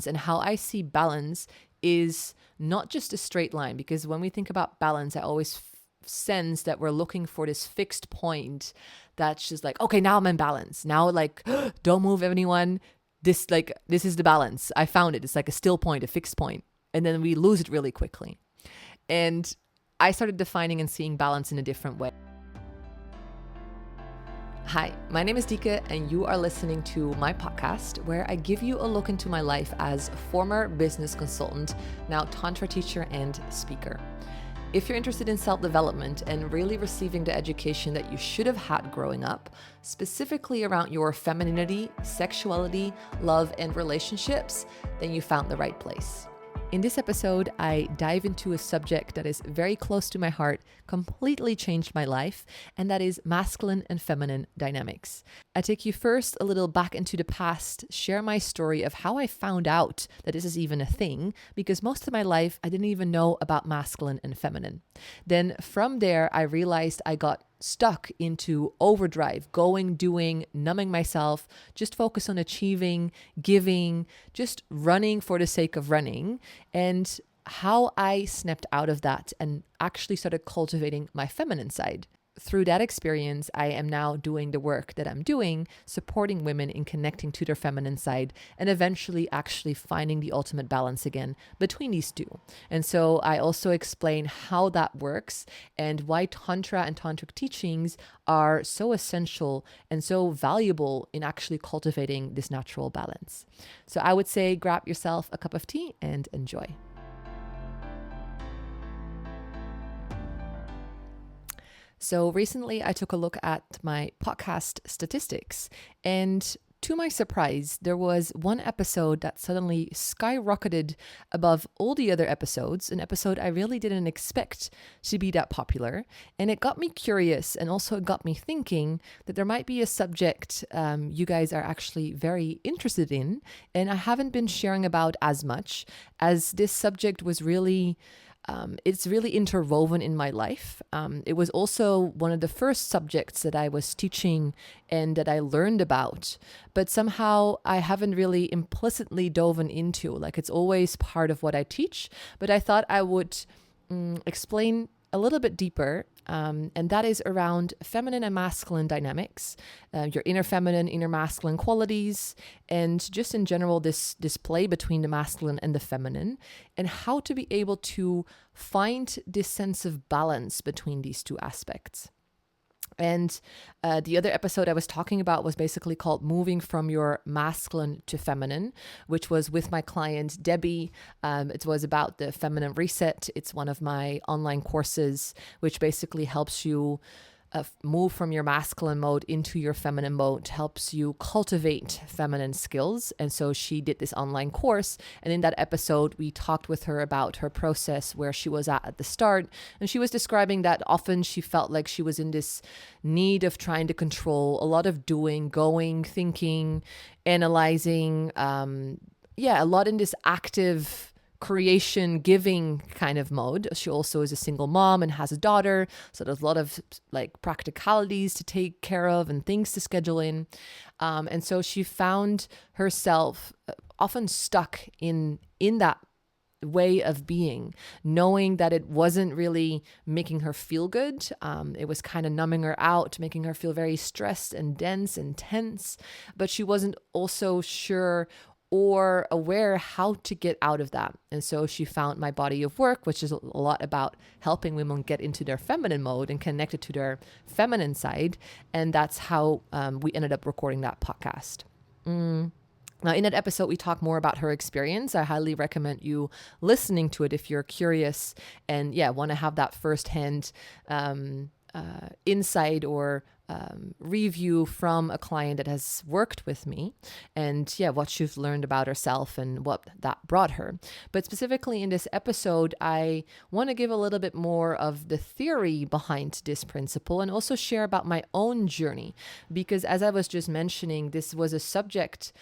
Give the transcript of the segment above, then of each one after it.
And how I see balance is not just a straight line, because when we think about balance, I always sense that we're looking for this fixed point that's just like, okay, now I'm in balance. Now, like, don't move anyone. This is the balance. I found it. It's like a still point, a fixed point. And then we lose it really quickly. And I started defining and seeing balance in a different way. Hi, my name is Dike, and you are listening to my podcast where I give you a look into my life as former business consultant, now Tantra teacher and speaker. If you're interested in self-development and really receiving the education that you should have had growing up, specifically around your femininity, sexuality, love, and relationships, then you found the right place. In this episode, I dive into a subject that is very close to my heart, completely changed my life, and that is masculine and feminine dynamics. I take you first a little back into the past, share my story of how I found out that this is even a thing, because most of my life I didn't even know about masculine and feminine. Then from there, I realized I got stuck into overdrive, going, doing, numbing myself, just focus on achieving, giving, just running for the sake of running, and how I snapped out of that and actually started cultivating my feminine side. Through that experience, I am now doing the work that I'm doing, supporting women in connecting to their feminine side and eventually actually finding the ultimate balance again between these two. And so I also explain how that works and why Tantra and Tantric teachings are so essential and so valuable in actually cultivating this natural balance. So I would say grab yourself a cup of tea and enjoy. So recently I took a look at my podcast statistics, and to my surprise, there was one episode that suddenly skyrocketed above all the other episodes, an episode I really didn't expect to be that popular. And it got me curious, and also it got me thinking that there might be a subject you guys are actually very interested in, and I haven't been sharing about as much, as this subject was really it's really interwoven in my life. It was also one of the first subjects that I was teaching and that I learned about, but somehow I haven't really implicitly dove into. Like, it's always part of what I teach, but I thought I would explain a little bit deeper, and that is around feminine and masculine dynamics, your inner feminine, inner masculine qualities, and just in general, this play between the masculine and the feminine, and how to be able to find this sense of balance between these two aspects. And the other episode I was talking about was basically called Moving from Your Masculine to Feminine, which was with my client, Debbie. It was about the feminine reset. It's one of my online courses, which basically helps you move from your masculine mode into your feminine mode, helps you cultivate feminine skills. And so she did this online course. And in that episode, we talked with her about her process, where she was at the start. And she was describing that often she felt like she was in this need of trying to control, a lot of doing, going, thinking, analyzing, a lot in this active creation, giving kind of mode. She also is a single mom and has a daughter, so there's a lot of like practicalities to take care of and things to schedule in, and so she found herself often stuck in that way of being, knowing that it wasn't really making her feel good. It was kind of numbing her out, making her feel very stressed and dense and tense, but she wasn't also sure or aware how to get out of that. And so she found my body of work, which is a lot about helping women get into their feminine mode and connected to their feminine side. And that's how we ended up recording that podcast. Now, in that episode, we talk more about her experience. I highly recommend you listening to it if you're curious and want to have that firsthand insight or review from a client that has worked with me, and what she's learned about herself and what that brought her. But specifically in this episode, I want to give a little bit more of the theory behind this principle and also share about my own journey, because as I was just mentioning, this was a subject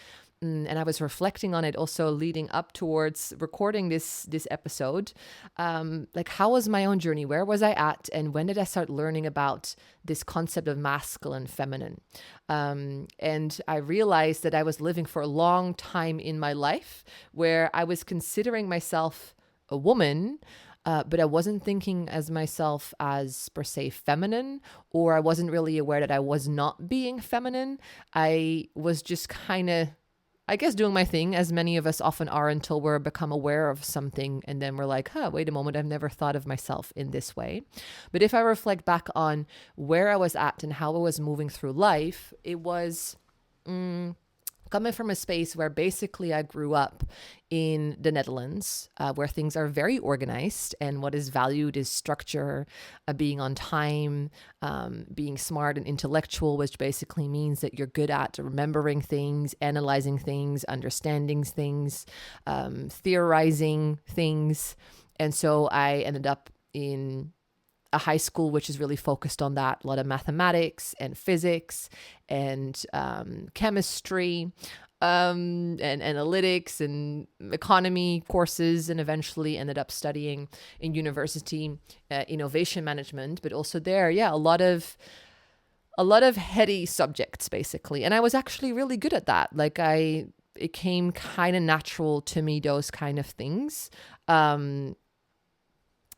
and I was reflecting on it also leading up towards recording this episode. Like, how was my own journey? Where was I at? And when did I start learning about this concept of masculine, feminine? And I realized that I was living for a long time in my life where I was considering myself a woman, but I wasn't thinking as myself as per se feminine, or I wasn't really aware that I was not being feminine. I was just kind of, I guess, doing my thing, as many of us often are, until we're become aware of something. And then we're like, wait a moment, I've never thought of myself in this way. But if I reflect back on where I was at and how I was moving through life, it was coming from a space where basically I grew up in the Netherlands, where things are very organized, and what is valued is structure, being on time, being smart and intellectual, which basically means that you're good at remembering things, analyzing things, understanding things, theorizing things. And so I ended up in a high school which is really focused on that, a lot of mathematics and physics and chemistry, and analytics and economy courses, and eventually ended up studying in university innovation management. But also there, a lot of heady subjects basically, and I was actually really good at that. Like, it came kind of natural to me, those kind of things.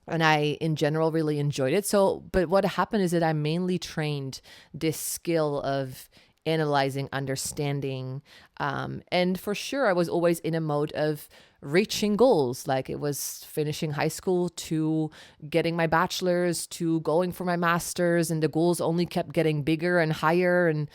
And I, in general, really enjoyed it. So, but what happened is that I mainly trained this skill of analyzing, understanding. And for sure, I was always in a mode of reaching goals. Like, it was finishing high school to getting my bachelor's to going for my master's. And the goals only kept getting bigger and higher and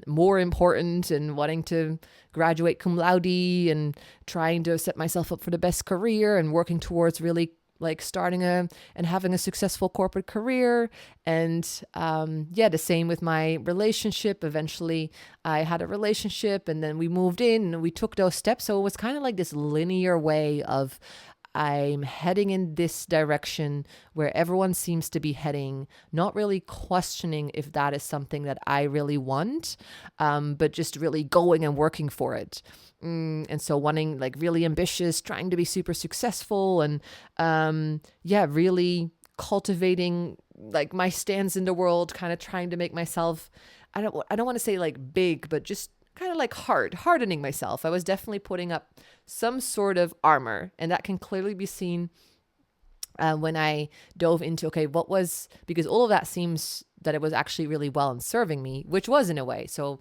more important, and wanting to graduate cum laude and trying to set myself up for the best career and working towards really like starting and having a successful corporate career. And the same with my relationship. Eventually I had a relationship, and then we moved in and we took those steps. So it was kind of like this linear way of, I'm heading in this direction where everyone seems to be heading, not really questioning if that is something that I really want, but just really going and working for it. And so wanting, like, really ambitious, trying to be super successful, and really cultivating like my stance in the world, kind of trying to make myself, I don't want to say like big, but just kind of like hardening myself. I was definitely putting up some sort of armor, and that can clearly be seen when I dove into, because all of that seems that it was actually really well and serving me, which was in a way. So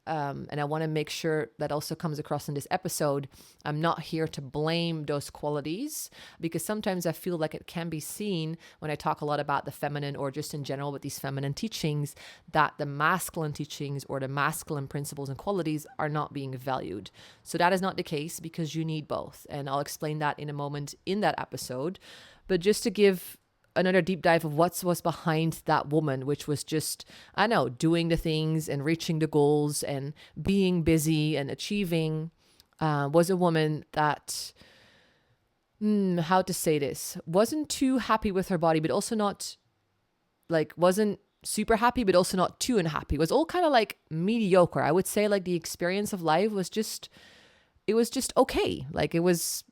and I want to make sure that also comes across in this episode. I'm not here to blame those qualities, because sometimes I feel like it can be seen when I talk a lot about the feminine, or just in general with these feminine teachings, that the masculine teachings or the masculine principles and qualities are not being valued. So that is not the case, because you need both. And I'll explain that in a moment in that episode. But just to give another deep dive of what was behind that woman, which was just, doing the things and reaching the goals and being busy and achieving, was a woman that, how to say this, wasn't too happy with her body, but also not, like, wasn't super happy, but also not too unhappy. It was all kind of like mediocre. I would say, like, the experience of life was just, it was just okay. Like, it was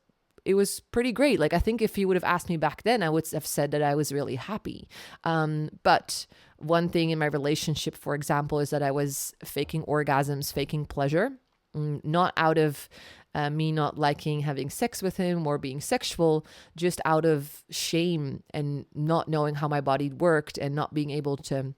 pretty great. Like, I think if you would have asked me back then, I would have said that I was really happy. But one thing in my relationship, for example, is that I was faking orgasms, faking pleasure, not out of me not liking having sex with him or being sexual, just out of shame and not knowing how my body worked and not being able to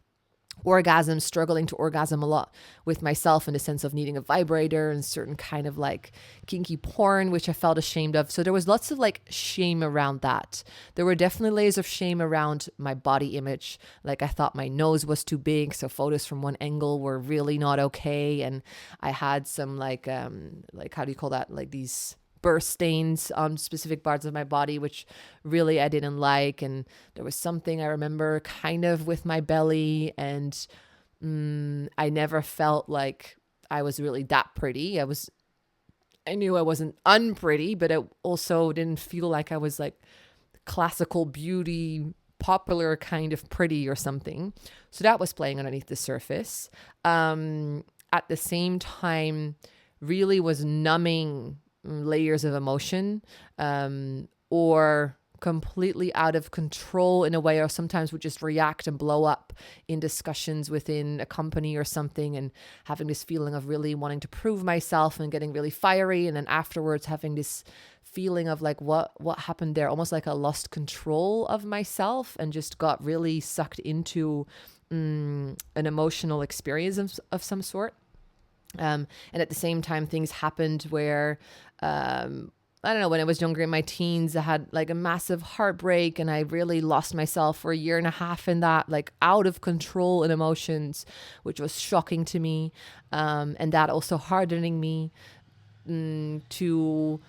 orgasm, struggling to orgasm a lot with myself, in the sense of needing a vibrator and certain kind of like kinky porn, which I felt ashamed of. So there was lots of like shame around that. There were definitely layers of shame around my body image. Like, I thought my nose was too big, so photos from one angle were really not okay. And I had some like how do you call that? Like these birth stains on specific parts of my body, which really I didn't like. And there was something I remember kind of with my belly, and I never felt like I was really that pretty. I knew I wasn't unpretty, but it also didn't feel like I was like classical beauty, popular kind of pretty or something. So that was playing underneath the surface. At the same time, really was numbing layers of emotion, or completely out of control in a way, or sometimes would just react and blow up in discussions within a company or something, and having this feeling of really wanting to prove myself and getting really fiery, and then afterwards having this feeling of like what happened there, almost like I lost control of myself and just got really sucked into an emotional experience of some sort. And at the same time, things happened where, I don't know, when I was younger in my teens, I had like a massive heartbreak, and I really lost myself for a year and a half in that, like out of control in emotions, which was shocking to me. And that also hardening me to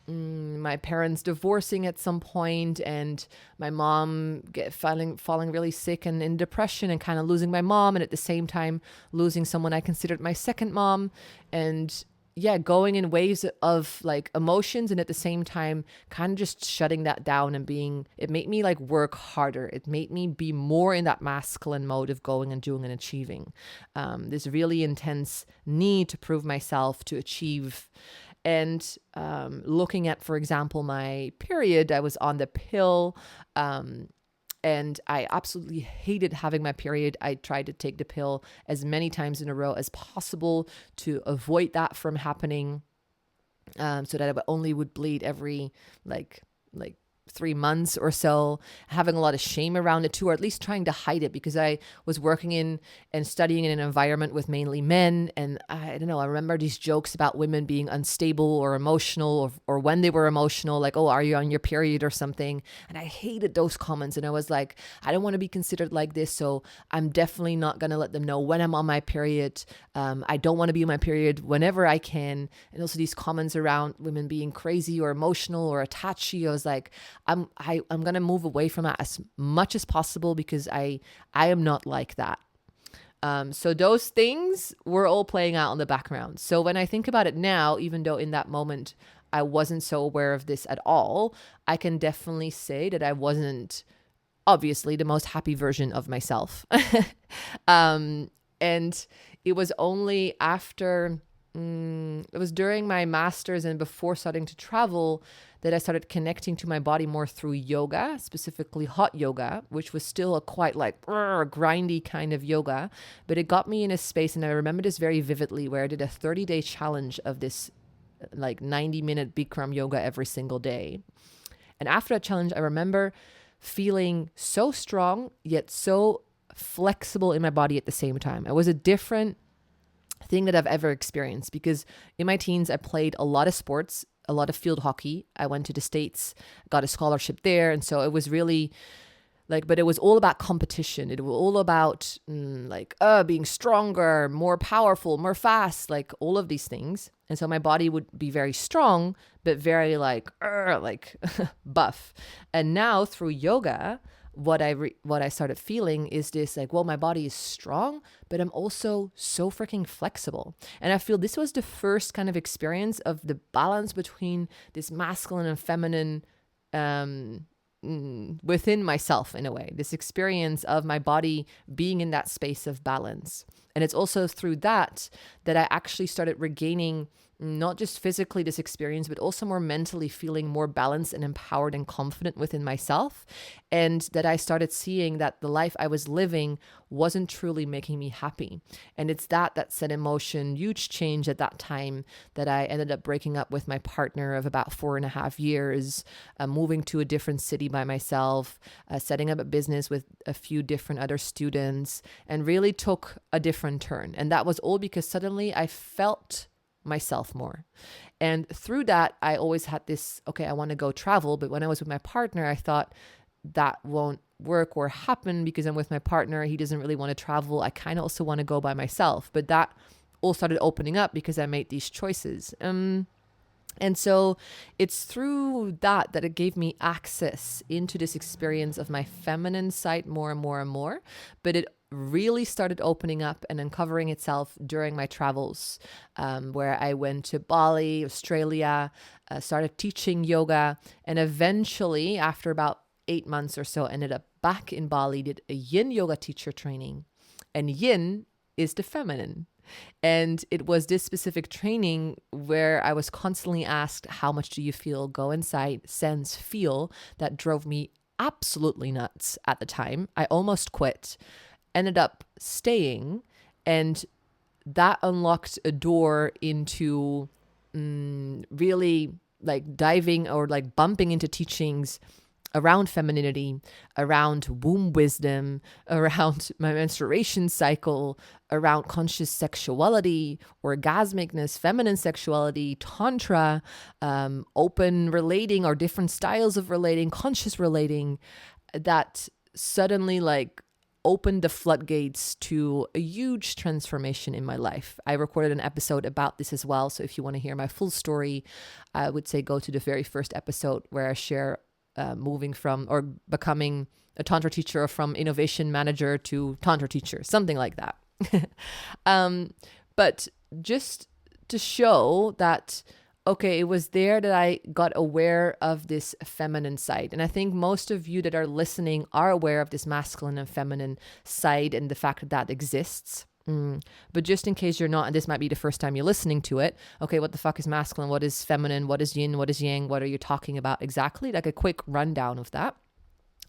my parents divorcing at some point, and my mom falling really sick and in depression, and kind of losing my mom, and at the same time losing someone I considered my second mom. And yeah, going in waves of like emotions, and at the same time kind of just shutting that down, and it made me like work harder. It made me be more in that masculine mode of going and doing and achieving. This really intense need to prove myself, to achieve. And looking at, for example, my period, I was on the pill, and I absolutely hated having my period. I tried to take the pill as many times in a row as possible to avoid that from happening, so that I only would bleed every like 3 months or so, having a lot of shame around it too, or at least trying to hide it, because I was working in and studying in an environment with mainly men. And I don't know, I remember these jokes about women being unstable or emotional, or when they were emotional, like, oh, are you on your period or something? And I hated those comments. And I was like, I don't want to be considered like this. So I'm definitely not going to let them know when I'm on my period. I don't want to be on my period whenever I can. And also these comments around women being crazy or emotional or attachy. I was like, I'm going to move away from that as much as possible, because I am not like that. So those things were all playing out in the background. So when I think about it now, even though in that moment I wasn't so aware of this at all, I can definitely say that I wasn't obviously the most happy version of myself. And it was only after, it was during my master's and before starting to travel, that I started connecting to my body more through yoga, specifically hot yoga, which was still a quite like grindy kind of yoga, but it got me in a space. And I remember this very vividly, where I did a 30-day challenge of this like 90-minute Bikram yoga every single day. And after that challenge, I remember feeling so strong, yet so flexible in my body at the same time. It was a different thing that I've ever experienced, because in my teens, I played a lot of sports, a lot of field hockey. I went to the States, got a scholarship there. And so it was really like, but it was all about competition. It was all about being stronger, more powerful, more fast, like all of these things. And so my body would be very strong, but very like buff. And now through yoga, what I started feeling is this like, well, my body is strong, but I'm also so freaking flexible. And I feel this was the first kind of experience of the balance between this masculine and feminine within myself, in a way, this experience of my body being in that space of balance. And it's also through that I actually started regaining not just physically this experience, but also more mentally feeling more balanced and empowered and confident within myself. And that I started seeing that the life I was living wasn't truly making me happy. And it's that set in motion huge change at that time, that I ended up breaking up with my partner of about 4.5 years, moving to a different city by myself, setting up a business with a few different other students, and really took a different turn. And that was all because suddenly I felt myself more. And through that, I always had this, okay, I want to go travel. But when I was with my partner, I thought that won't work or happen because I'm with my partner. He doesn't really want to travel. I kind of also want to go by myself. But that all started opening up because I made these choices. And so it's through that it gave me access into this experience of my feminine side more and more and more. But it really started opening up and uncovering itself during my travels, where I went to Bali, Australia, started teaching yoga, and eventually, after about 8 months or so, ended up back in Bali, did a yin yoga teacher training. And yin is the feminine. And it was this specific training where I was constantly asked, how much do you feel? Go inside, sense, feel, that drove me absolutely nuts at the time. I almost quit, ended up staying, and that unlocked a door into really like diving or like bumping into teachings around femininity, around womb wisdom, around my menstruation cycle, around conscious sexuality, orgasmicness, feminine sexuality, tantra, open relating or different styles of relating, conscious relating, that suddenly like opened the floodgates to a huge transformation in my life. I recorded an episode about this as well. So if you want to hear my full story, I would say go to the very first episode where I share moving from or becoming a Tantra teacher, or from innovation manager to Tantra teacher, something like that. But just to show that, okay, it was there that I got aware of this feminine side. And I think most of you that are listening are aware of this masculine and feminine side and the fact that that exists. But just in case you're not, and this might be the first time you're listening to it, okay, what the fuck is masculine? What is feminine? What is yin? What is yang? What are you talking about exactly? Like a quick rundown of that.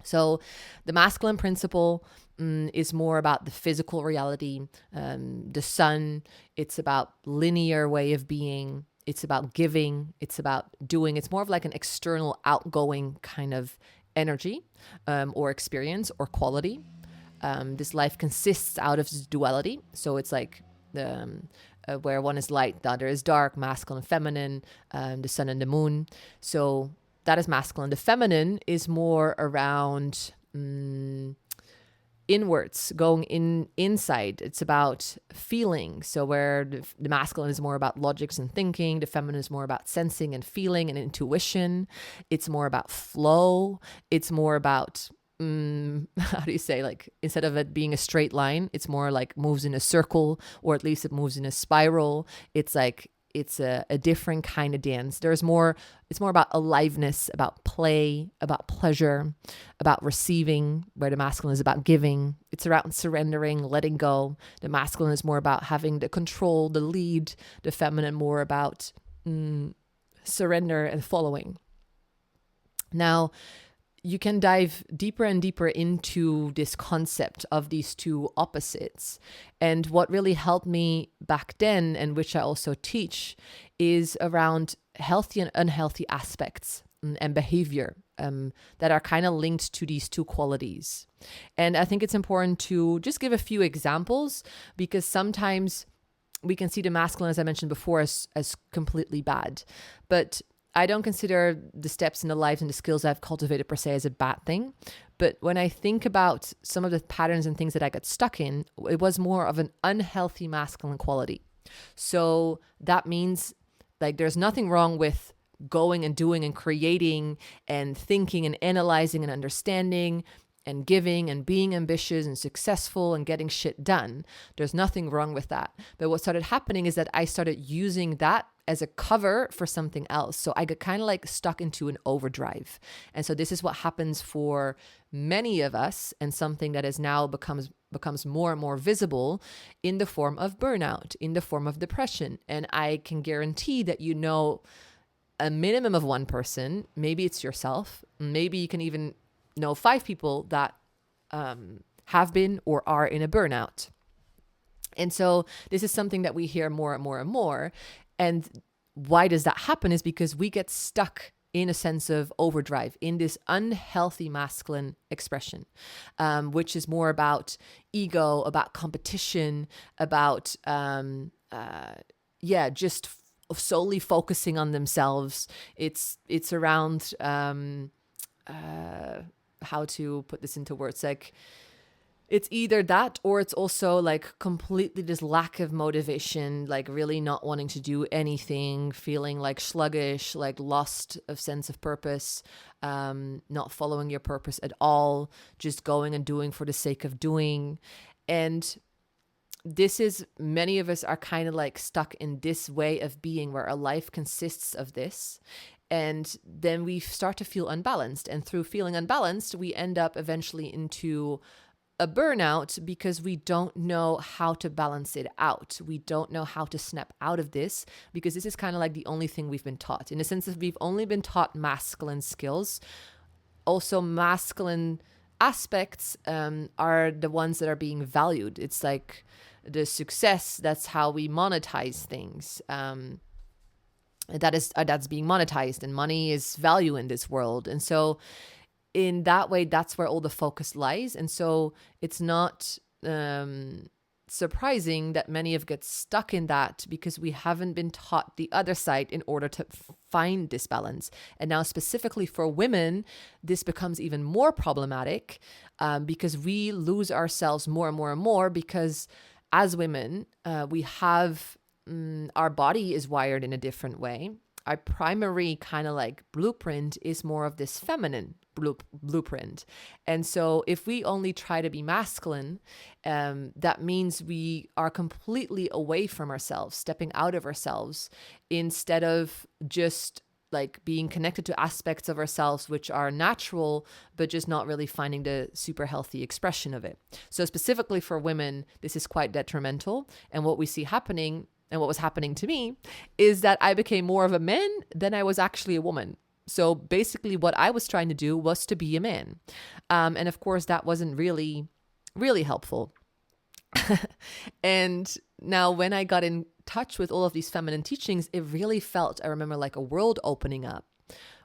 So the masculine principle is more about the physical reality, the sun. It's about linear way of being. It's about giving. It's about doing. It's more of like an external, outgoing kind of energy or experience or quality. This life consists out of this duality. So it's like where one is light, the other is dark, masculine and feminine, the sun and the moon. So that is masculine. The feminine is more around inwards, going inside. It's about feeling. So where the masculine is more about logics and thinking, the feminine is more about sensing and feeling and intuition. It's more about flow. It's more about how do you say, like, instead of it being a straight line, it's more like moves in a circle, or at least it moves in a spiral. It's like it's a different kind of dance. It's more about aliveness, about play, about pleasure, about receiving, where the masculine is about giving. It's around surrendering, letting go. The masculine is more about having the control, the lead. The feminine more about surrender and following. Now, you can dive deeper and deeper into this concept of these two opposites. And what really helped me back then, and which I also teach, is around healthy and unhealthy aspects and behavior that are kind of linked to these two qualities. And I think it's important to just give a few examples, because sometimes we can see the masculine, as I mentioned before, as completely bad. But I don't consider the steps and the lives and the skills I've cultivated per se as a bad thing. But when I think about some of the patterns and things that I got stuck in, it was more of an unhealthy masculine quality. So that means like there's nothing wrong with going and doing and creating and thinking and analyzing and understanding and giving and being ambitious and successful and getting shit done. There's nothing wrong with that. But what started happening is that I started using that as a cover for something else. So I got kind of like stuck into an overdrive. And so this is what happens for many of us, and something that is now becomes more and more visible in the form of burnout, in the form of depression. And I can guarantee that you know a minimum of one person, maybe it's yourself, maybe you can even know 5 people that have been or are in a burnout. And so this is something that we hear more and more and more. And why does that happen is because we get stuck in a sense of overdrive, in this unhealthy masculine expression, which is more about ego, about competition, about, just solely focusing on themselves. It's around, how to put this into words, like, it's either that, or it's also like completely this lack of motivation, like really not wanting to do anything, feeling like sluggish, like lost of sense of purpose, not following your purpose at all, just going and doing for the sake of doing. And this is, many of us are kind of like stuck in this way of being where our life consists of this. And then we start to feel unbalanced. And through feeling unbalanced, we end up eventually into a burnout because we don't know how to balance it out. We don't know how to snap out of this because this is kind of like the only thing we've been taught. In the sense that we've only been taught masculine skills. Also, masculine aspects are the ones that are being valued. It's like the success, that's how we monetize things. That's being monetized, and money is value in this world. And so in that way, that's where all the focus lies. And so it's not surprising that many of get stuck in that because we haven't been taught the other side in order to find this balance. And now specifically for women, this becomes even more problematic because we lose ourselves more and more and more because as women, we have our body is wired in a different way. Our primary kind of like blueprint is more of this feminine blueprint. And so if we only try to be masculine, that means we are completely away from ourselves, stepping out of ourselves, instead of just like being connected to aspects of ourselves which are natural, but just not really finding the super healthy expression of it. So specifically for women, this is quite detrimental. And what we see happening, and what was happening to me, is that I became more of a man than I was actually a woman. So basically what I was trying to do was to be a man. And of course, that wasn't really, really helpful. And now when I got in touch with all of these feminine teachings, it really felt, I remember, like a world opening up.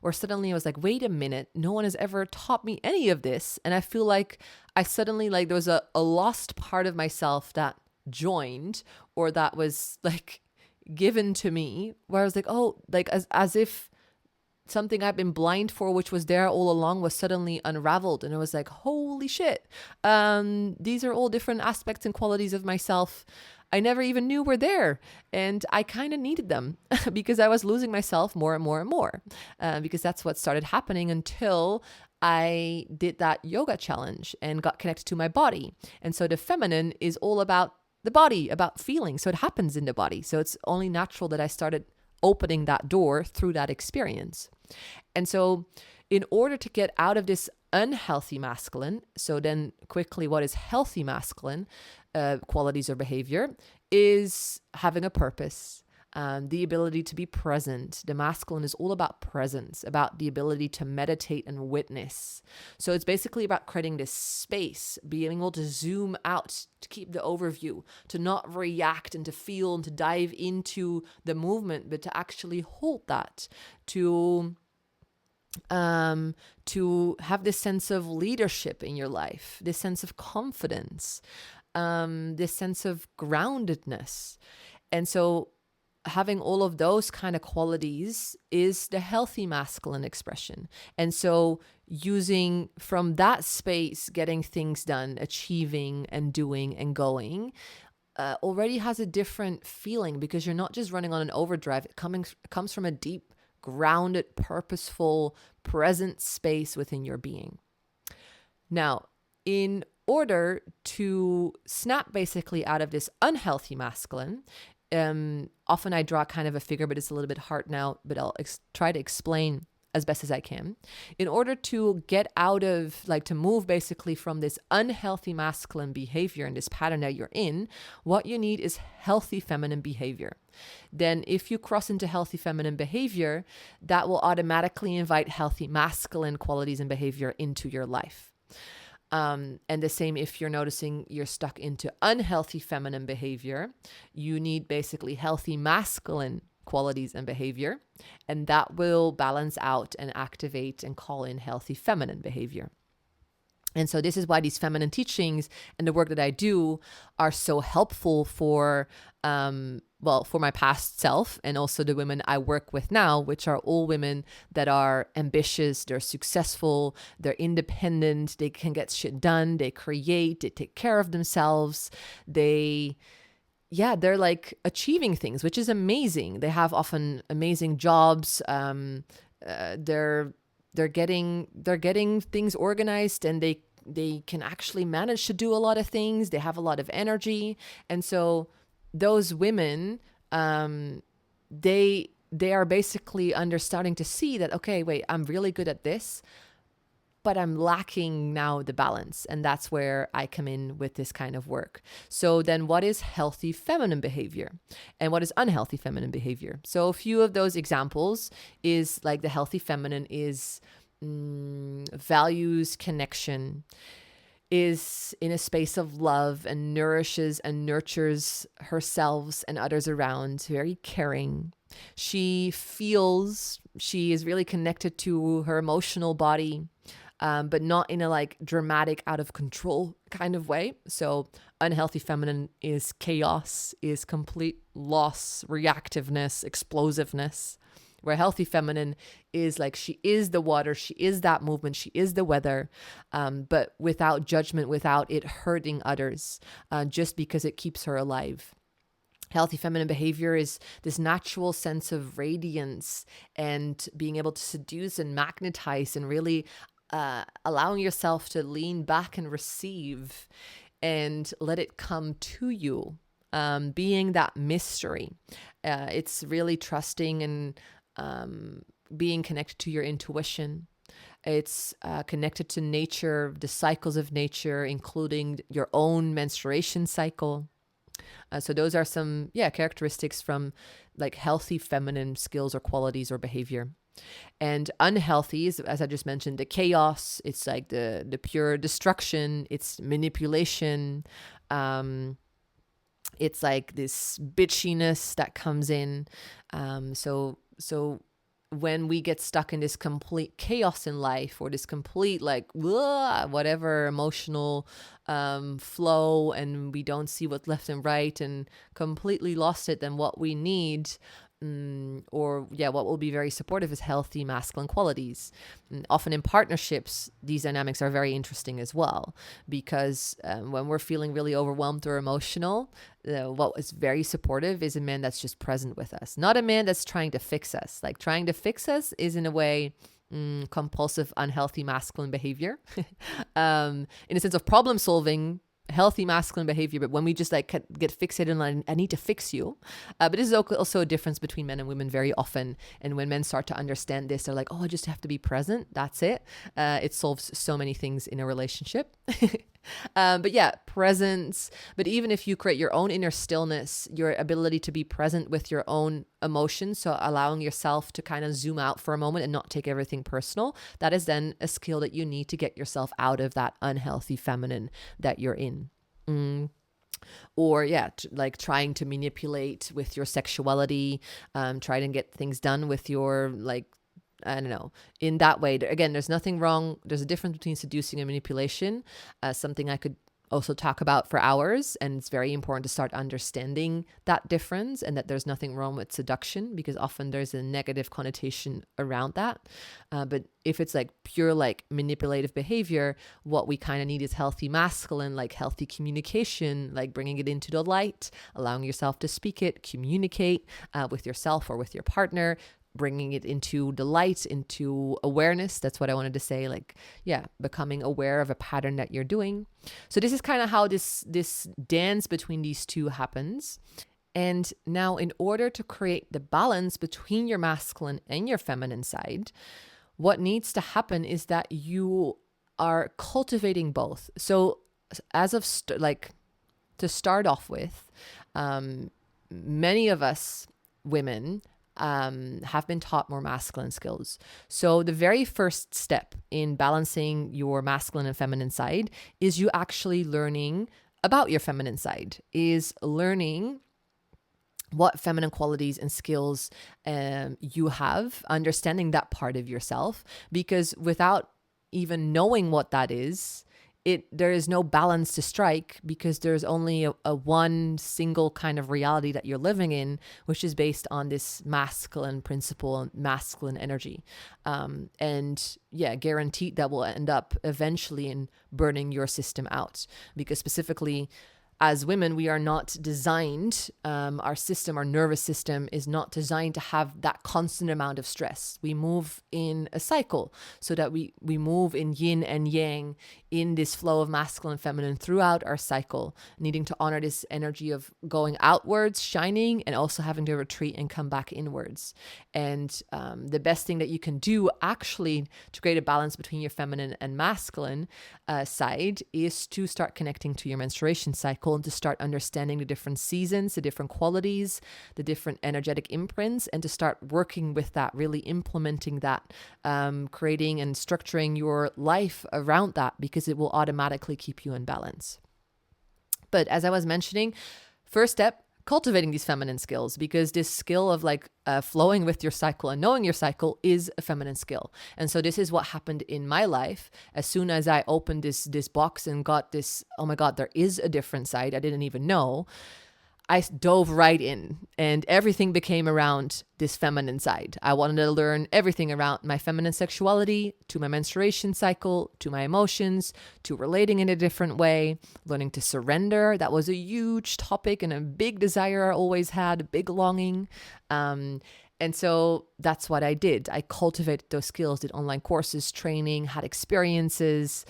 Or suddenly I was like, wait a minute, no one has ever taught me any of this. And I feel like I suddenly, like there was a lost part of myself that joined, or that was like given to me, where I was like, oh, like as if something I've been blind for, which was there all along, was suddenly unraveled. And it was like, holy shit, these are all different aspects and qualities of myself I never even knew were there. And I kind of needed them because I was losing myself more and more and more, because that's what started happening until I did that yoga challenge and got connected to my body. And so the feminine is all about the body, about feeling. So it happens in the body. So it's only natural that I started opening that door through that experience. And so in order to get out of this unhealthy masculine, so then quickly, what is healthy masculine qualities or behavior is having a purpose, the ability to be present. The masculine is all about presence, about the ability to meditate and witness. So it's basically about creating this space, being able to zoom out, to keep the overview, to not react and to feel and to dive into the movement, but to actually hold that, to have this sense of leadership in your life, this sense of confidence, this sense of groundedness. And so having all of those kind of qualities is the healthy masculine expression. And so using from that space, getting things done, achieving and doing and going, already has a different feeling, because you're not just running on an overdrive. It comes from a deep, grounded, purposeful, present space within your being. Now, in order to snap basically out of this unhealthy masculine, often I draw kind of a figure, but it's a little bit hard now, but I'll try to explain as best as I can. In order to get out of, like, to move basically from this unhealthy masculine behavior and this pattern that you're in, what you need is healthy feminine behavior. Then if you cross into healthy feminine behavior, that will automatically invite healthy masculine qualities and behavior into your life. And the same if you're noticing you're stuck into unhealthy feminine behavior, you need basically healthy masculine qualities and behavior, and that will balance out and activate and call in healthy feminine behavior. And so this is why these feminine teachings and the work that I do are so helpful for my past self, and also the women I work with now, which are all women that are ambitious, they're successful, they're independent, they can get shit done, they create, they take care of themselves, they're like achieving things, which is amazing. They have often amazing jobs. They're getting things organized, and they can actually manage to do a lot of things. They have a lot of energy. And so those women, they are basically starting to see that, okay, wait, I'm really good at this. but I'm lacking now the balance. And that's where I come in with this kind of work. So then what is healthy feminine behavior and what is unhealthy feminine behavior? So a few of those examples is like the healthy feminine is values connection, is in a space of love and nourishes and nurtures herself and others around, very caring. She is really connected to her emotional body, but not in a like dramatic, out of control kind of way. So unhealthy feminine is chaos, is complete loss, reactiveness, explosiveness. Where healthy feminine is like, she is the water, she is that movement, she is the weather, but without judgment, without it hurting others, just because it keeps her alive. Healthy feminine behavior is this natural sense of radiance and being able to seduce and magnetize and really allowing yourself to lean back and receive and let it come to you, being that mystery. It's really trusting and being connected to your intuition. It's connected to nature, the cycles of nature, including your own menstruation cycle. So those are some, characteristics from like healthy feminine skills or qualities or behavior. And unhealthy is, as I just mentioned, the chaos. It's like the pure destruction. It's manipulation. It's like this bitchiness that comes in. So when we get stuck in this complete chaos in life, or this complete like whatever emotional flow, and we don't see what's left and right and completely lost it, then what we need, what will be very supportive is healthy masculine qualities. Often in partnerships, these dynamics are very interesting as well, because when we're feeling really overwhelmed or emotional, what is very supportive is a man that's just present with us, not a man that's trying to fix us. Like, trying to fix us is in a way compulsive, unhealthy masculine behavior. In a sense of problem solving, healthy masculine behavior, but when we just like get fixated on, I need to fix you. But this is also a difference between men and women very often. And when men start to understand this, they're like, oh, I just have to be present. That's it. It solves so many things in a relationship. But yeah, presence. But even if you create your own inner stillness, your ability to be present with your own emotions, so allowing yourself to kind of zoom out for a moment and not take everything personal, that is then a skill that you need to get yourself out of that unhealthy feminine that you're in. Or like trying to manipulate with your sexuality, trying to get things done with your like, I don't know, in that way. Again, there's nothing wrong. There's a difference between seducing and manipulation, something I could also talk about for hours. And it's very important to start understanding that difference, and that there's nothing wrong with seduction, because often there's a negative connotation around that. But if it's like pure like manipulative behavior, what we kind of need is healthy masculine, like healthy communication, like bringing it into the light, allowing yourself to speak it, communicate with yourself or with your partner, bringing it into the light, into awareness. That's what I wanted to say. Like, becoming aware of a pattern that you're doing. So this is kind of how this dance between these two happens. And now, in order to create the balance between your masculine and your feminine side, what needs to happen is that you are cultivating both. So as of to start off with, many of us women have been taught more masculine skills. So the very first step in balancing your masculine and feminine side is you actually learning about your feminine side, is learning what feminine qualities and skills you have, understanding that part of yourself, because without even knowing what that is, there is no balance to strike, because there's only a one single kind of reality that you're living in, which is based on this masculine principle and masculine energy. Guaranteed that will end up eventually in burning your system out, because specifically as women, we are not designed, our system, our nervous system is not designed to have that constant amount of stress. We move in a cycle, so that we move in yin and yang, in this flow of masculine and feminine throughout our cycle, needing to honor this energy of going outwards, shining, and also having to retreat and come back inwards. And the best thing that you can do actually to create a balance between your feminine and masculine side is to start connecting to your menstruation cycle and to start understanding the different seasons, the different qualities, the different energetic imprints, and to start working with that, really implementing that, creating and structuring your life around that, because it will automatically keep you in balance. But as I was mentioning, first step, cultivating these feminine skills, because this skill of flowing with your cycle and knowing your cycle is a feminine skill. And so this is what happened in my life. As soon as I opened this box and got this, oh my God, there is a different side I didn't even know, I dove right in, and everything became around this feminine side. I wanted to learn everything around my feminine sexuality, to my menstruation cycle, to my emotions, to relating in a different way, learning to surrender. That was a huge topic and a big desire I always had, a big longing. And so that's what I did. I cultivated those skills, did online courses, training, had experiences.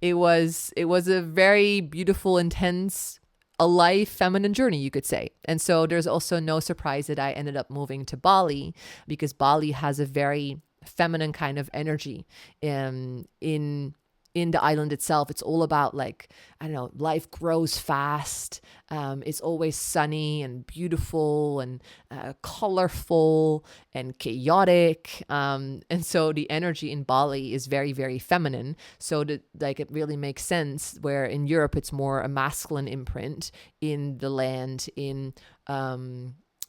It was a very beautiful, intense, a life feminine journey, you could say. And so there's also no surprise that I ended up moving to Bali, because Bali has a very feminine kind of energy in the island itself. It's all about life grows fast. It's always sunny and beautiful and colorful and chaotic. And so the energy in Bali is very, very feminine. So it really makes sense, where in Europe, it's more a masculine imprint in the land, in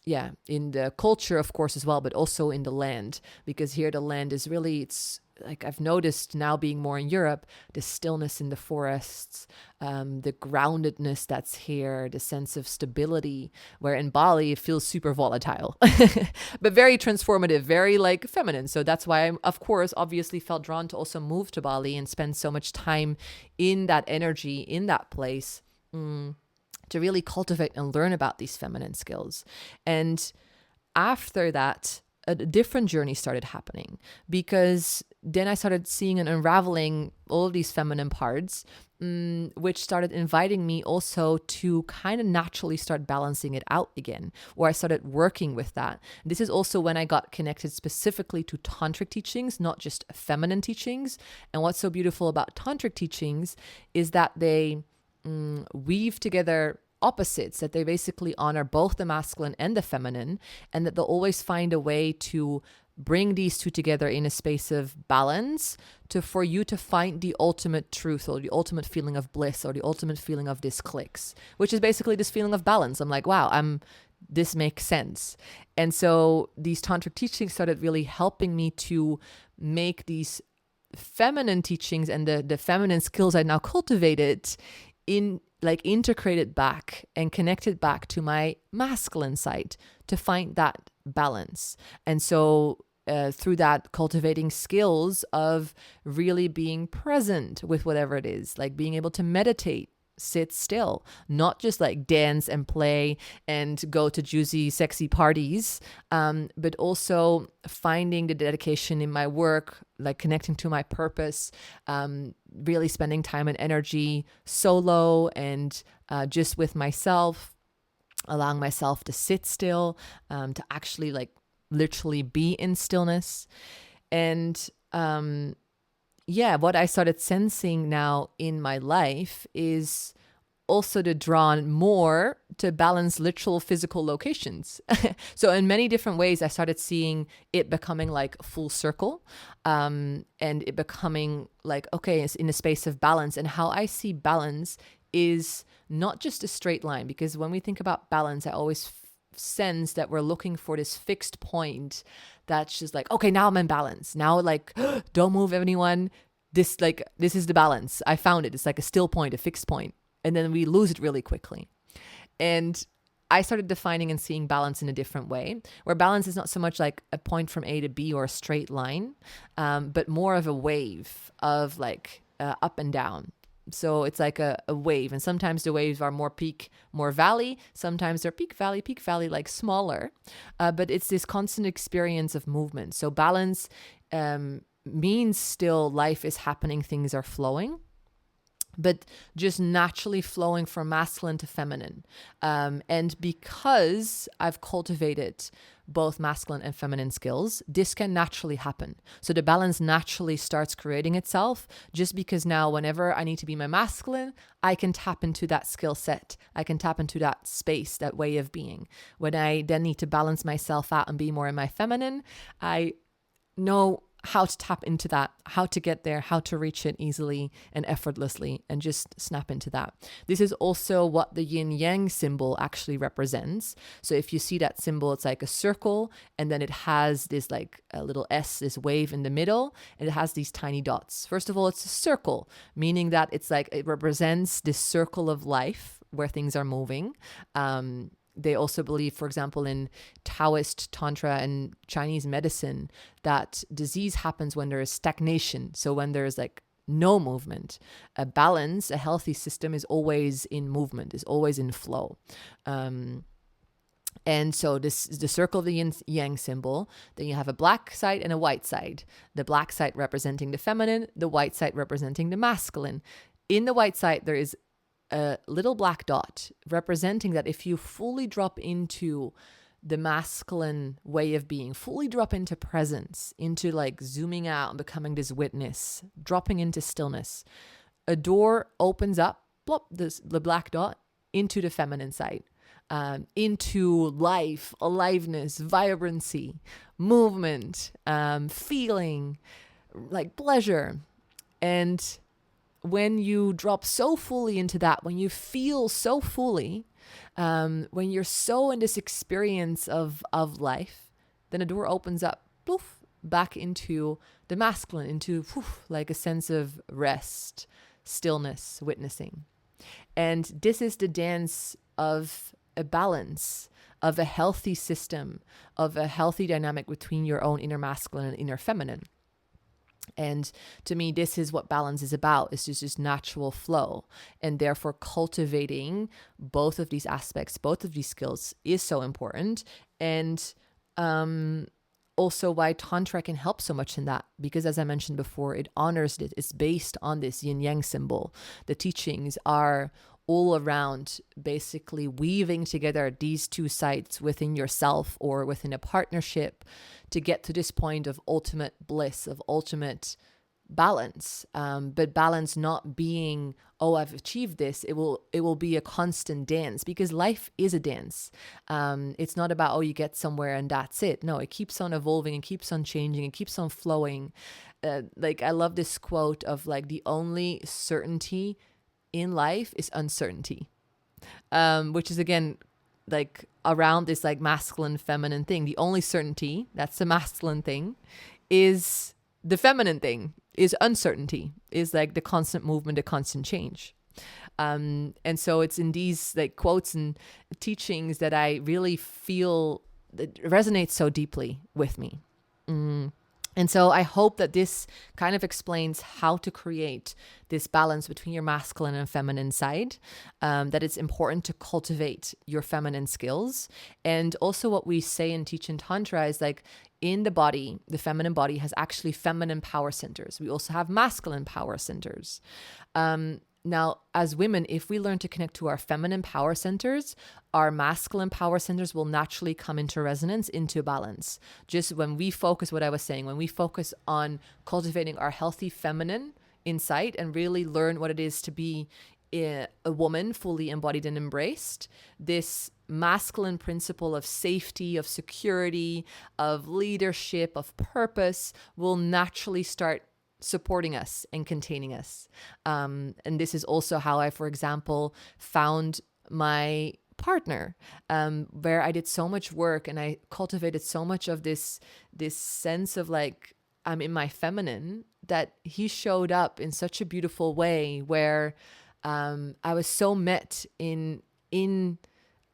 the culture, of course, as well, but also in the land, because here the land is really, it's I've noticed now, being more in Europe, the stillness in the forests, the groundedness that's here, the sense of stability, where in Bali it feels super volatile, but very transformative, very feminine. So that's why I, of course, obviously felt drawn to also move to Bali and spend so much time in that energy, in that place, to really cultivate and learn about these feminine skills. And after that, a different journey started happening, because then I started seeing and unraveling all of these feminine parts, which started inviting me also to kind of naturally start balancing it out again, or I started working with that. This is also when I got connected specifically to Tantric teachings, not just feminine teachings. And what's so beautiful about Tantric teachings is that they weave together opposites, that they basically honor both the masculine and the feminine, and that they'll always find a way to bring these two together in a space of balance for you to find the ultimate truth, or the ultimate feeling of bliss, or the ultimate feeling of this clicks, which is basically this feeling of balance. I'm like, wow, this makes sense. And so these Tantric teachings started really helping me to make these feminine teachings and the feminine skills I now cultivated integrated back and connected back to my masculine side to find that balance. And so through that, cultivating skills of really being present with whatever it is, like being able to meditate, sit still, not just dance and play and go to juicy, sexy parties, but also finding the dedication in my work, connecting to my purpose, really spending time and energy solo and just with myself, allowing myself to sit still, to actually literally be in stillness. And what I started sensing now in my life is also to draw more to balance literal physical locations. So in many different ways, I started seeing it becoming full circle, and it becoming okay, it's in a space of balance. And how I see balance is not just a straight line, because when we think about balance, I always sense that we're looking for this fixed point that's just okay, now I'm in balance. Now don't move anyone. This is the balance. I found it. It's a still point, a fixed point. And then we lose it really quickly. And I started defining and seeing balance in a different way, where balance is not so much a point from A to B or a straight line, but more of a wave of up and down. So it's like a wave. And sometimes the waves are more peak, more valley. Sometimes they're peak, valley, like smaller. But it's this constant experience of movement. So balance means still life is happening, things are flowing, but just naturally flowing from masculine to feminine. And because I've cultivated both masculine and feminine skills, this can naturally happen. So the balance naturally starts creating itself, just because now whenever I need to be my masculine, I can tap into that skill set. I can tap into that space, that way of being. When I then need to balance myself out and be more in my feminine, I know how to tap into that, how to get there, how to reach it easily and effortlessly, and just snap into that. This is also what the yin yang symbol actually represents. So if you see that symbol, it's like a circle, and then it has this like a little S, this wave in the middle, and it has these tiny dots. First of all, it's a circle, meaning that it's like it represents this circle of life where things are moving. They also believe, for example, in Taoist Tantra and Chinese medicine, that disease happens when there is stagnation. So when there's like no movement. A balance, a healthy system is always in movement, is always in flow. And so this is the circle of the yin yang symbol. Then you have a black side and a white side. The black side representing the feminine, the white side representing the masculine. In the white side, there is a little black dot representing that if you fully drop into the masculine way of being, fully drop into presence, into like zooming out and becoming this witness, dropping into stillness, a door opens up, plop, the black dot, into the feminine side, into life, aliveness, vibrancy, movement, feeling, like pleasure. And when you drop so fully into that, when you feel so fully, when you're so in this experience of life, then a door opens up, poof, back into the masculine, into poof, like a sense of rest, stillness, witnessing. And this is the dance of a balance, of a healthy system, of a healthy dynamic between your own inner masculine and inner feminine. And to me, this is what balance is about. It's just this natural flow. And therefore, cultivating both of these aspects, both of these skills is so important. And also why Tantra can help so much in that. Because as I mentioned before, it honors it. It's based on this yin yang symbol. The teachings are all around basically weaving together these two sides within yourself or within a partnership to get to this point of ultimate bliss, of ultimate balance. But balance not being, oh, I've achieved this. It will be a constant dance, because life is a dance. It's not about, oh, you get somewhere and that's it. No, it keeps on evolving and keeps on changing and keeps on flowing. Like I love this quote of like, the only certainty in life is uncertainty, which is again like around this like masculine feminine thing. The only certainty, that's the masculine thing, is the feminine thing, is uncertainty, is like the constant movement, the constant change. And so it's in these like quotes and teachings that I really feel that resonates so deeply with me. And so I hope that this kind of explains how to create this balance between your masculine and feminine side, that it's important to cultivate your feminine skills. And also what we say and teach in Tantra is like, in the body, the feminine body has actually feminine power centers. We also have masculine power centers. Now, as women, if we learn to connect to our feminine power centers, our masculine power centers will naturally come into resonance, into balance. Just when we focus, what I was saying, when we focus on cultivating our healthy feminine insight and really learn what it is to be a woman fully embodied and embraced, this masculine principle of safety, of security, of leadership, of purpose will naturally start supporting us and containing us. And this is also how I, for example, found my partner, where I did so much work and I cultivated so much of this sense of like, I'm in my feminine, that he showed up in such a beautiful way where I was so met in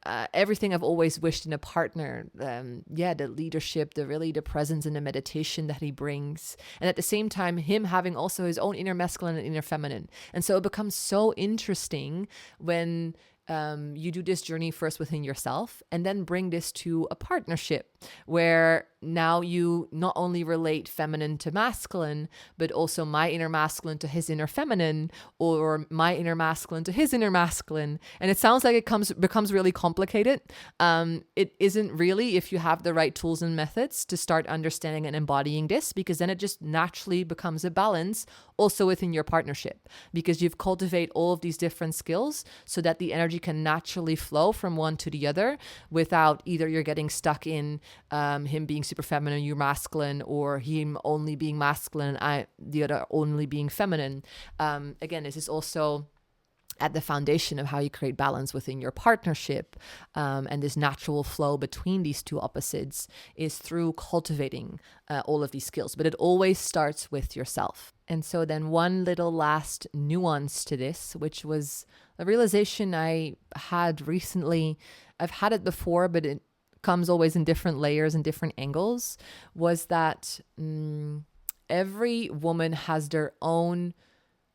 everything I've always wished in a partner. The leadership, the presence and the meditation that he brings. And at the same time, him having also his own inner masculine and inner feminine. And so it becomes so interesting when you do this journey first within yourself and then bring this to a partnership where now you not only relate feminine to masculine, but also my inner masculine to his inner feminine, or my inner masculine to his inner masculine. And it sounds like it becomes really complicated. It isn't really, if you have the right tools and methods to start understanding and embodying this, because then it just naturally becomes a balance also within your partnership, because you've cultivated all of these different skills so that the energy can naturally flow from one to the other without either you're getting stuck in him being super feminine, you're masculine, or him only being masculine, the other only being feminine. Again, this is also at the foundation of how you create balance within your partnership. And this natural flow between these two opposites is through cultivating all of these skills. But it always starts with yourself. And so then one little last nuance to this, which was a realization I had recently. I've had it before, but it comes always in different layers and different angles, was that every woman has their own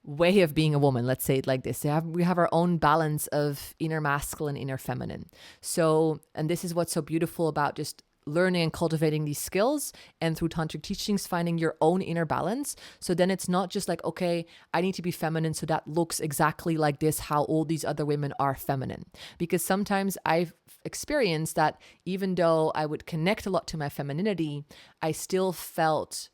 way of being a woman. Let's say it like this. We have our own balance of inner masculine, inner feminine. So, and this is what's so beautiful about just learning and cultivating these skills, and through tantric teachings, finding your own inner balance. So then it's not just like, okay, I need to be feminine so that looks exactly like this, how all these other women are feminine. Because sometimes I've experienced that even though I would connect a lot to my femininity, I still felt,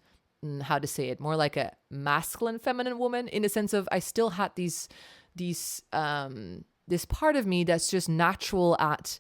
how to say it, more like a masculine feminine woman, in the sense of I still had this part of me that's just natural at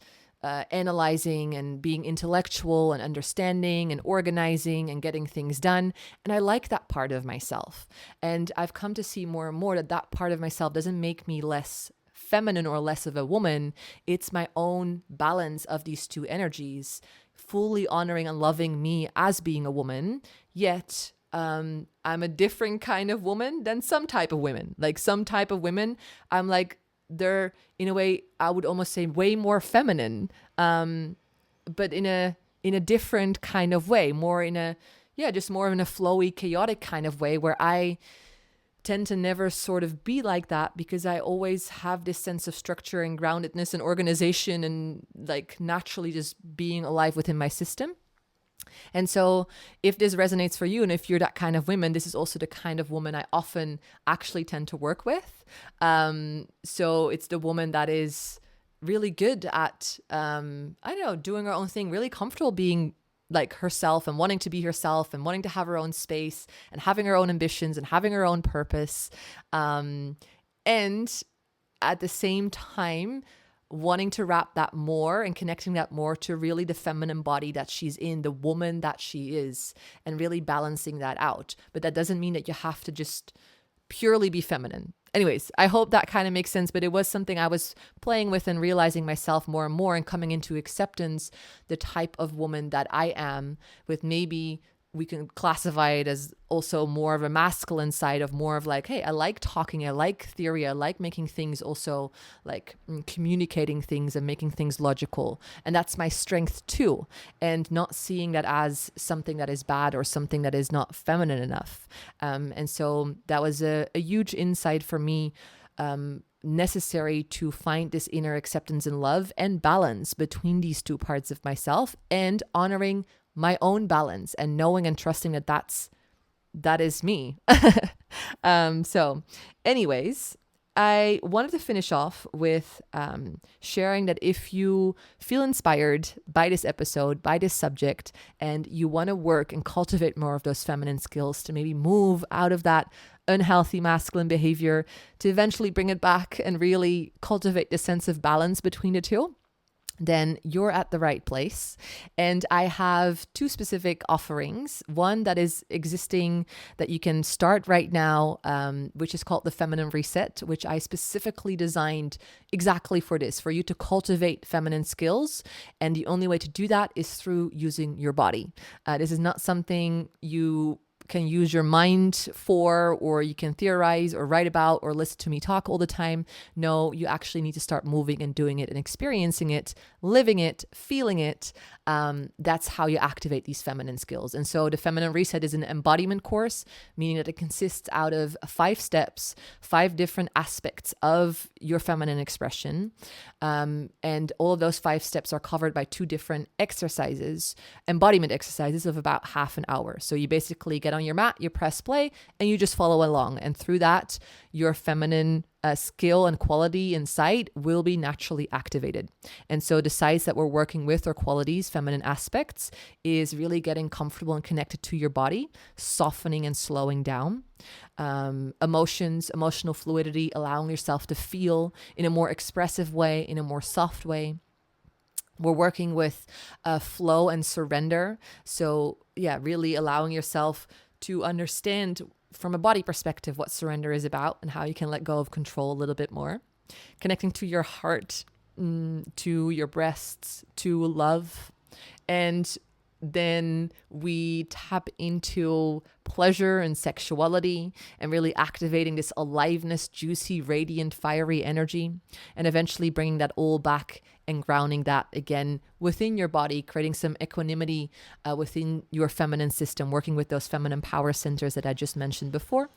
analyzing and being intellectual and understanding and organizing and getting things done. And I like that part of myself. And I've come to see more and more that that part of myself doesn't make me less feminine or less of a woman. It's my own balance of these two energies, fully honoring and loving me as being a woman, yet I'm a different kind of woman than some type of women. Like some type of women, I'm like, they're, in a way, I would almost say way more feminine, but in a different kind of way, more in a, just more in a flowy, chaotic kind of way, where I tend to never sort of be like that, because I always have this sense of structure and groundedness and organization and like naturally just being alive within my system. And so if this resonates for you, and if you're that kind of woman, this is also the kind of woman I often actually tend to work with. So it's the woman that is really good at, doing her own thing, really comfortable being like herself and wanting to be herself and wanting to have her own space and having her own ambitions and having her own purpose. And at the same time, wanting to wrap that more and connecting that more to really the feminine body that she's in, the woman that she is, and really balancing that out. But that doesn't mean that you have to just purely be feminine. Anyways, I hope that kind of makes sense, but it was something I was playing with and realizing myself more and more, and coming into acceptance, the type of woman that I am, with maybe we can classify it as also more of a masculine side of more of like, hey, I like talking, I like theory, I like making things also like communicating things and making things logical. And that's my strength too. And not seeing that as something that is bad or something that is not feminine enough. And so that was a huge insight for me, necessary to find this inner acceptance and love and balance between these two parts of myself, and honoring my own balance and knowing and trusting that is me. So anyways, I wanted to finish off with sharing that if you feel inspired by this episode, by this subject, and you want to work and cultivate more of those feminine skills to maybe move out of that unhealthy masculine behavior, to eventually bring it back and really cultivate the sense of balance between the two, then you're at the right place. And I have two specific offerings. One that is existing that you can start right now, which is called the Feminine Reset, which I specifically designed exactly for this, for you to cultivate feminine skills. And the only way to do that is through using your body. This is not something you can use your mind for, or you can theorize or write about or listen to me talk all the time. No, you actually need to start moving and doing it and experiencing it, living it, feeling it. That's how you activate these feminine skills. And so the Feminine Reset is an embodiment course, meaning that it consists out of 5 steps, 5 different aspects of your feminine expression. And all of those 5 steps are covered by 2 different exercises, embodiment exercises of about half an hour. So you basically get on your mat, you press play, and you just follow along. And through that, your feminine skill and quality inside will be naturally activated. And so the sides that we're working with, or qualities, feminine aspects, is really getting comfortable and connected to your body, softening and slowing down. Emotions, emotional fluidity, allowing yourself to feel in a more expressive way, in a more soft way. We're working with flow and surrender. So yeah, really allowing yourself to understand from a body perspective what surrender is about and how you can let go of control a little bit more. Connecting to your heart, to your breasts, to love. And then we tap into pleasure and sexuality and really activating this aliveness, juicy, radiant, fiery energy, and eventually bringing that all back and grounding that again within your body, creating some equanimity within your feminine system, working with those feminine power centers that I just mentioned before.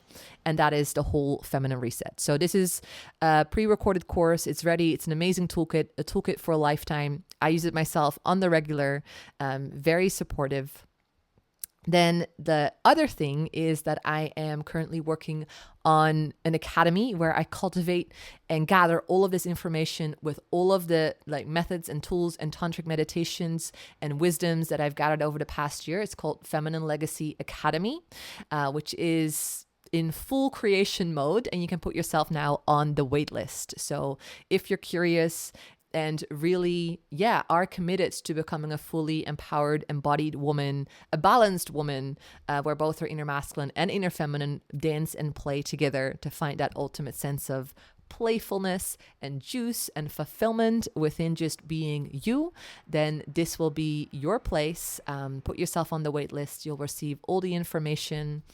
And that is the whole Feminine Reset. So this is a pre-recorded course. It's ready. It's an amazing toolkit, a toolkit for a lifetime. I use it myself on the regular, very supportive. Then the other thing is that I am currently working on an academy where I cultivate and gather all of this information with all of the methods and tools and tantric meditations and wisdoms that I've gathered over the past year. It's called Feminine Legacy Academy, which is in full creation mode, and you can put yourself now on the wait list. So if you're curious and really, are committed to becoming a fully empowered, embodied woman, a balanced woman, where both her inner masculine and inner feminine dance and play together to find that ultimate sense of playfulness and juice and fulfillment within just being you, then this will be your place. Put yourself on the wait list. You'll receive all the information.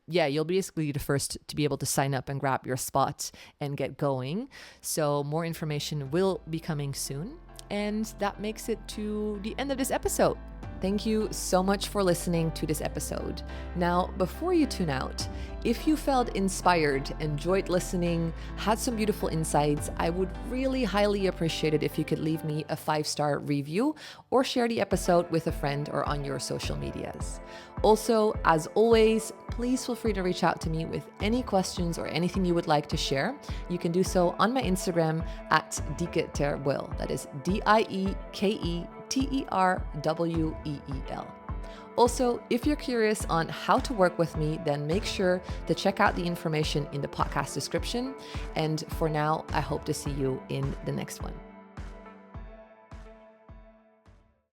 You'll basically be the first to be able to sign up and grab your spot and get going. So more information will be coming soon. And that makes it to the end of this episode. Thank you so much for listening to this episode. Now, before you tune out, if you felt inspired, enjoyed listening, had some beautiful insights, I would really highly appreciate it if you could leave me a 5-star review or share the episode with a friend or on your social medias. Also, as always, please feel free to reach out to me with any questions or anything you would like to share. You can do so on my Instagram at Dieketerweel. That is DIEKETERWEEL. Also, if you're curious on how to work with me, then make sure to check out the information in the podcast description. And for now, I hope to see you in the next one.